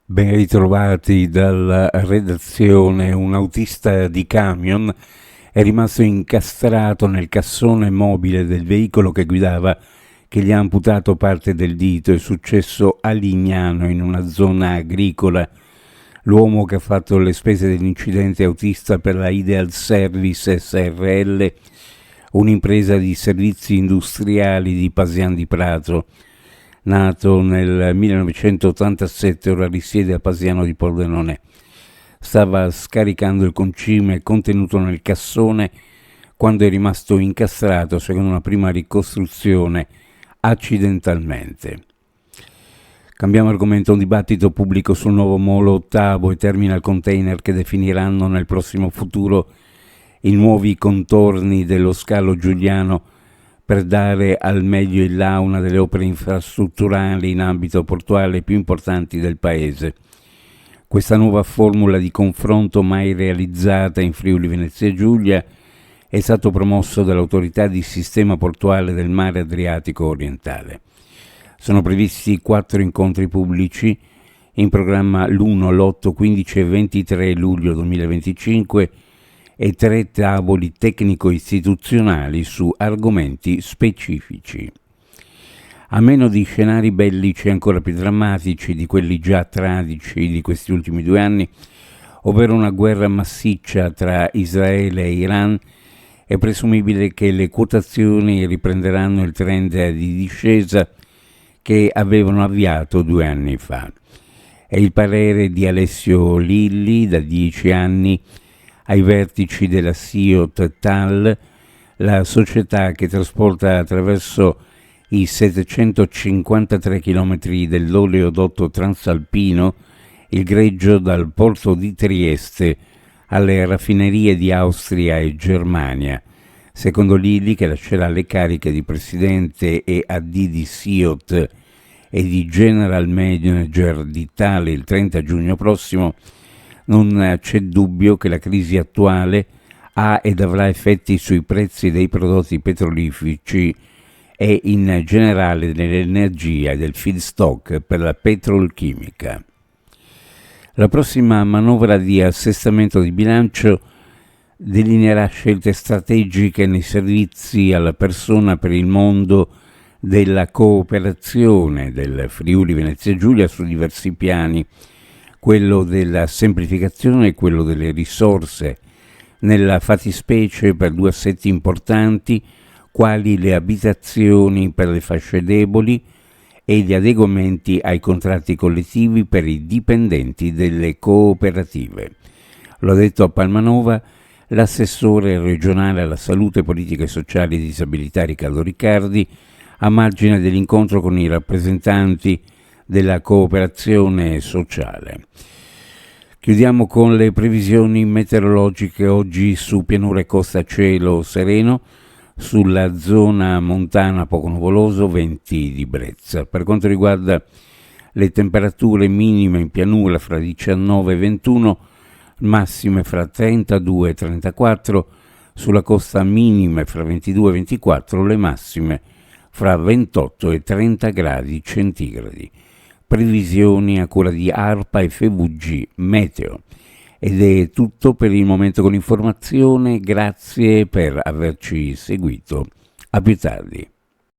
Ben ritrovati dalla redazione. Un autista di camion è rimasto incastrato nel cassone mobile del veicolo che guidava, che gli ha amputato parte del dito. È successo a Lignano, in una zona agricola. L'uomo che ha fatto le spese dell'incidente è autista per la Ideal Service SRL, un'impresa di servizi industriali di Pasian di Prato. Nato nel 1987, ora risiede a Pasiano di Pordenone. Stava scaricando il concime contenuto nel cassone quando è rimasto incastrato, secondo una prima ricostruzione, accidentalmente. Cambiamo argomento. Un dibattito pubblico sul nuovo molo ottavo e terminal container che definiranno nel prossimo futuro i nuovi contorni dello scalo Giuliano per dare al meglio in là una delle opere infrastrutturali in ambito portuale più importanti del paese. Questa nuova formula di confronto, mai realizzata in Friuli Venezia Giulia, è stato promosso dall'Autorità di Sistema Portuale del Mare Adriatico Orientale. Sono previsti 4 incontri pubblici, in programma l'1, l'8, 15 e 23 luglio 2025, e 3 tavoli tecnico-istituzionali su argomenti specifici. A meno di scenari bellici ancora più drammatici di quelli già tragici di questi ultimi 2 anni, ovvero una guerra massiccia tra Israele e Iran, è presumibile che le quotazioni riprenderanno il trend di discesa che avevano avviato 2 anni fa. È il parere di Alessio Lilli, da 10 anni, ai vertici della SIOT TAL, la società che trasporta attraverso i 753 km dell'oleodotto transalpino il greggio dal porto di Trieste alle raffinerie di Austria e Germania. Secondo Lilli, che lascerà le cariche di presidente e AD di SIOT e di general manager di TAL il 30 giugno prossimo, non c'è dubbio che la crisi attuale ha ed avrà effetti sui prezzi dei prodotti petroliferi e in generale dell'energia e del feedstock per la petrolchimica. La prossima manovra di assestamento di bilancio delineerà scelte strategiche nei servizi alla persona per il mondo della cooperazione del Friuli Venezia Giulia su diversi piani, quello della semplificazione e quello delle risorse, nella fattispecie per 2 assetti importanti, quali le abitazioni per le fasce deboli e gli adeguamenti ai contratti collettivi per i dipendenti delle cooperative. Lo ha detto a Palmanova l'assessore regionale alla salute, politiche sociali e disabilità Riccardo Riccardi, a margine dell'incontro con i rappresentanti della cooperazione sociale. Chiudiamo con le previsioni meteorologiche. Oggi su pianura e costa cielo sereno, sulla zona montana poco nuvoloso, venti di brezza. Per quanto riguarda le temperature minime in pianura fra 19 e 21, massime fra 32 e 34, sulla costa minime fra 22 e 24, le massime fra 28 e 30 gradi centigradi. Previsioni a cura di ARPA e FVG Meteo. Ed è tutto per il momento con l'informazione. Grazie per averci seguito. A più tardi.